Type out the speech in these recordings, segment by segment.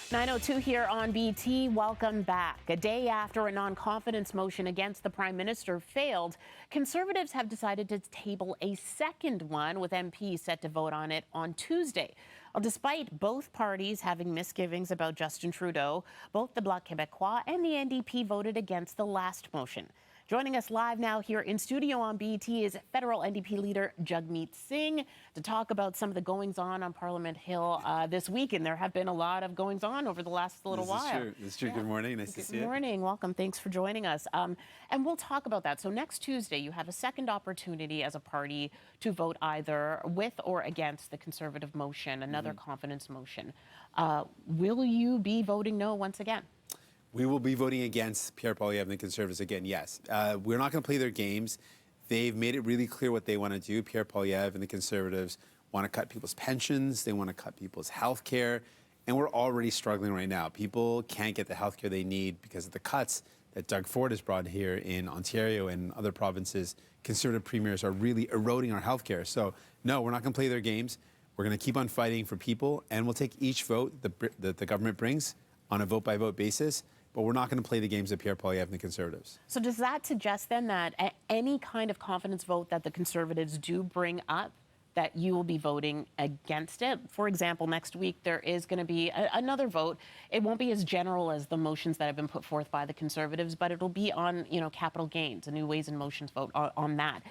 9:02 here on BT. Welcome back. A day after a non-confidence motion against the Prime Minister failed, Conservatives have decided to table a second one, with MPs set to vote on it on Tuesday. Well, despite both parties having misgivings about Justin Trudeau, both the Bloc Québécois and the NDP voted against the last motion. Joining us live now here in studio on BT is federal NDP leader Jagmeet Singh to talk about some of the goings-on on Parliament Hill this week. And there have been a lot of goings-on over the last little while. This is true. Yeah. Good morning. Nice to see you. Good morning. Welcome. Thanks for joining us. And we'll talk about that. So next Tuesday, you have a second opportunity as a party to vote either with or against the Conservative motion, another confidence motion. Will you be voting no once again? We will be voting against Pierre Poilievre and the Conservatives again, yes. We're not going to play their games. They've made it really clear what they want to do. Pierre Poilievre and the Conservatives want to cut people's pensions. They want to cut people's health care. And we're already struggling right now. People can't get the health care they need because of the cuts that Doug Ford has brought here in Ontario and other provinces. Conservative premiers are really eroding our health care. So, no, we're not going to play their games. We're going to keep on fighting for people, and we'll take each vote that the government brings on a vote-by-vote basis. But we're not going to play the games of Pierre Poilievre and the Conservatives. So does that suggest then that any kind of confidence vote that the Conservatives do bring up, that you will be voting against it? For example, next week there is going to be another vote. It won't be as general as the motions that have been put forth by the Conservatives, but it'll be on, capital gains, a new Ways and Motions vote on that.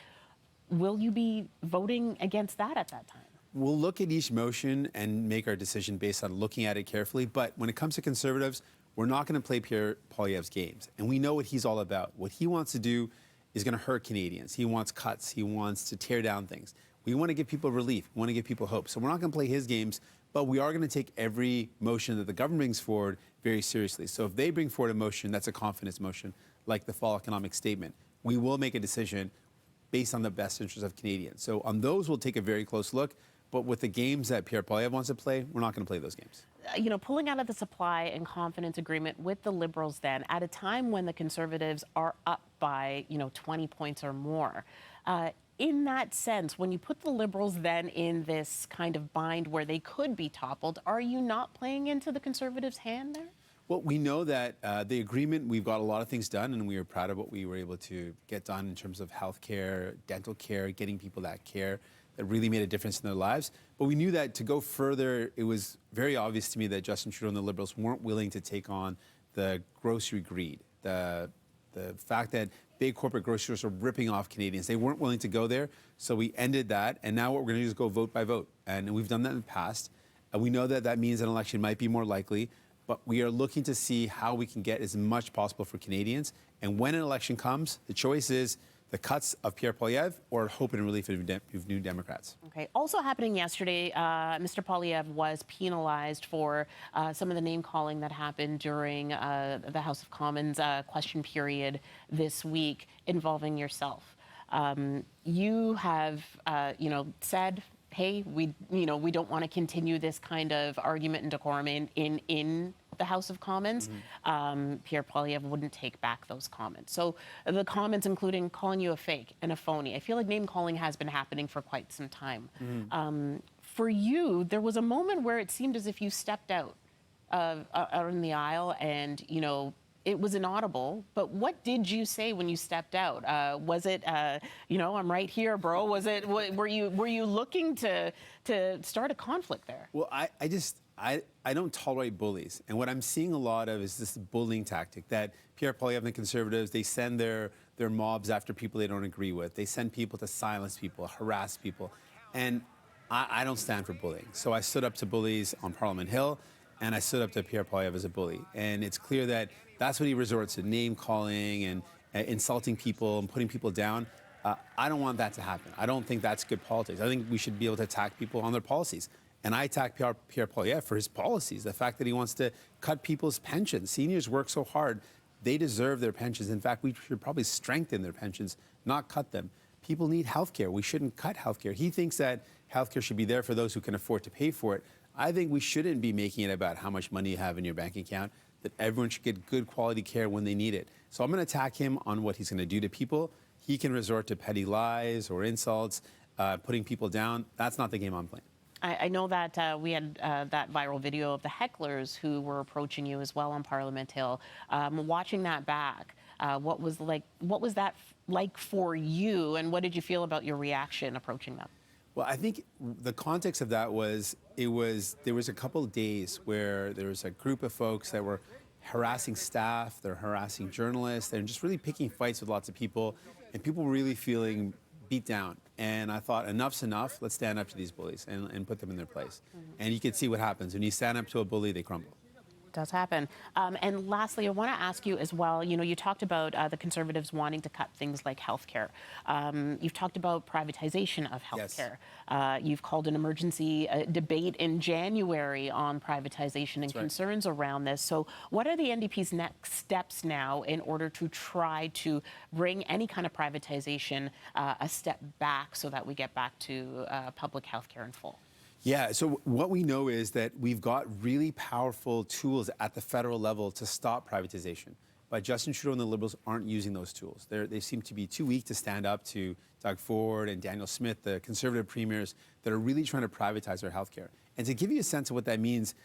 Will you be voting against that at that time? We'll look at each motion and make our decision based on looking at it carefully. But when it comes to Conservatives, we're not going to play Pierre Poilievre's games. And we know what he's all about. What he wants to do is going to hurt Canadians. He wants cuts. He wants to tear down things. We want to give people relief. We want to give people hope. So we're not going to play his games, but we are going to take every motion that the government brings forward very seriously. So if they bring forward a motion that's a confidence motion, like the Fall Economic Statement, we will make a decision based on the best interests of Canadians. So on those, we'll take a very close look. But with the games that Pierre Poilievre wants to play, we're not going to play those games. Pulling out of the supply and confidence agreement with the Liberals then, at a time when the Conservatives are up by, 20 points or more, in that sense, when you put the Liberals then in this kind of bind where they could be toppled, are you not playing into the Conservatives' hand there? Well, we know that the agreement, we've got a lot of things done, and we are proud of what we were able to get done in terms of health care, dental care, getting people that care that really made a difference in their lives. But we knew that to go further, it was very obvious to me that Justin Trudeau and the Liberals weren't willing to take on the grocery greed, the fact that big corporate grocery stores are ripping off Canadians. They weren't willing to go there, so we ended that. And now what we're going to do is go vote by vote. And we've done that in the past. And we know that that means an election might be more likely, but we are looking to see how we can get as much possible for Canadians. And when an election comes, the choice is the cuts of Pierre Poilievre or hope and relief of New Democrats. Okay. Also happening yesterday, Mr. Poilievre was penalized for some of the name-calling that happened during the House of Commons question period this week involving yourself. You have, said, hey, we don't want to continue this kind of argument and decorum in the House of Commons. Pierre Poilievre wouldn't take back those comments. So the comments, including calling you a fake and a phony, I feel like name calling has been happening for quite some time. For you, there was a moment where it seemed as if you stepped out in the aisle and, it was inaudible, but what did you say when you stepped out? Was it, I'm right here, bro? Was it? Were you looking to start a conflict there? Well, I don't tolerate bullies, and what I'm seeing a lot of is this bullying tactic that Pierre Poilievre and the Conservatives, they send their mobs after people they don't agree with. They send people to silence people, harass people, and I don't stand for bullying. So I stood up to bullies on Parliament Hill. And I stood up to Pierre Poilievre as a bully. And it's clear that that's what he resorts to, name-calling and insulting people and putting people down. I don't want that to happen. I don't think that's good politics. I think we should be able to attack people on their policies. And I attack Pierre Poilievre for his policies, the fact that he wants to cut people's pensions. Seniors work so hard. They deserve their pensions. In fact, we should probably strengthen their pensions, not cut them. People need health care. We shouldn't cut health care. He thinks that health care should be there for those who can afford to pay for it. I think we shouldn't be making it about how much money you have in your bank account, that everyone should get good quality care when they need it. So I'm going to attack him on what he's going to do to people. He can resort to petty lies or insults, putting people down. That's not the game I'm playing. I know that we had that viral video of the hecklers who were approaching you as well on Parliament Hill. Watching that back, what was that like for you, and what did you feel about your reaction approaching them? Well, I think the context of that was there was a couple of days where there was a group of folks that were harassing staff, they're harassing journalists, they're just really picking fights with lots of people, and people were really feeling beat down. And I thought, enough's enough. Let's stand up to these bullies and put them in their place. And you can see what happens when you stand up to a bully; they crumble. Does happen. And lastly, I want to ask you as well, you talked about the Conservatives wanting to cut things like healthcare. You've talked about privatization of healthcare. Yes. You've called an emergency debate in January on privatization and That's right. concerns around this. So what are the NDP's next steps now in order to try to bring any kind of privatization a step back so that we get back to public healthcare in full? Yeah, so what we know is that we've got really powerful tools at the federal level to stop privatization. But Justin Trudeau and the Liberals aren't using those tools. They seem to be too weak to stand up to Doug Ford and Daniel Smith, the Conservative premiers that are really trying to privatize our healthcare. And to give you a sense of what that means,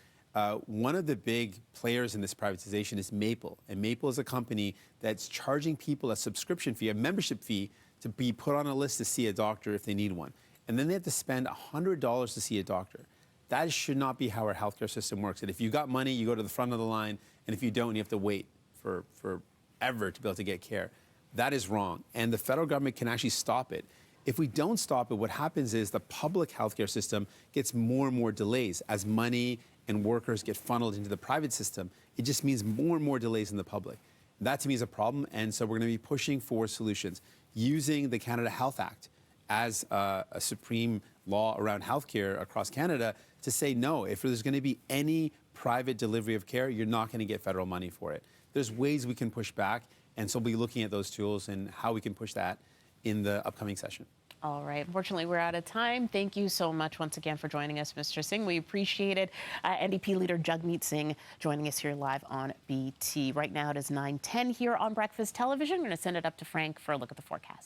one of the big players in this privatization is Maple. And Maple is a company that's charging people a subscription fee, a membership fee, to be put on a list to see a doctor if they need one. And then they have to spend $100 to see a doctor. That should not be how our healthcare system works. And if you got money, you go to the front of the line, and if you don't, you have to wait for forever to be able to get care. That is wrong, and the federal government can actually stop it. If we don't stop it, what happens is the public healthcare system gets more and more delays as money and workers get funneled into the private system. It just means more and more delays in the public. That to me is a problem, and so we're going to be pushing for solutions using the Canada Health Act as a supreme law around healthcare across Canada to say no, if there's going to be any private delivery of care, you're not going to get federal money for it. There's ways we can push back, and so we'll be looking at those tools and how we can push that in the upcoming session. All right. Unfortunately, we're out of time. Thank you so much once again for joining us, Mr. Singh. We appreciate it. NDP Leader Jagmeet Singh joining us here live on BT. Right now it is 9:10 here on Breakfast Television. I'm going to send it up to Frank for a look at the forecast.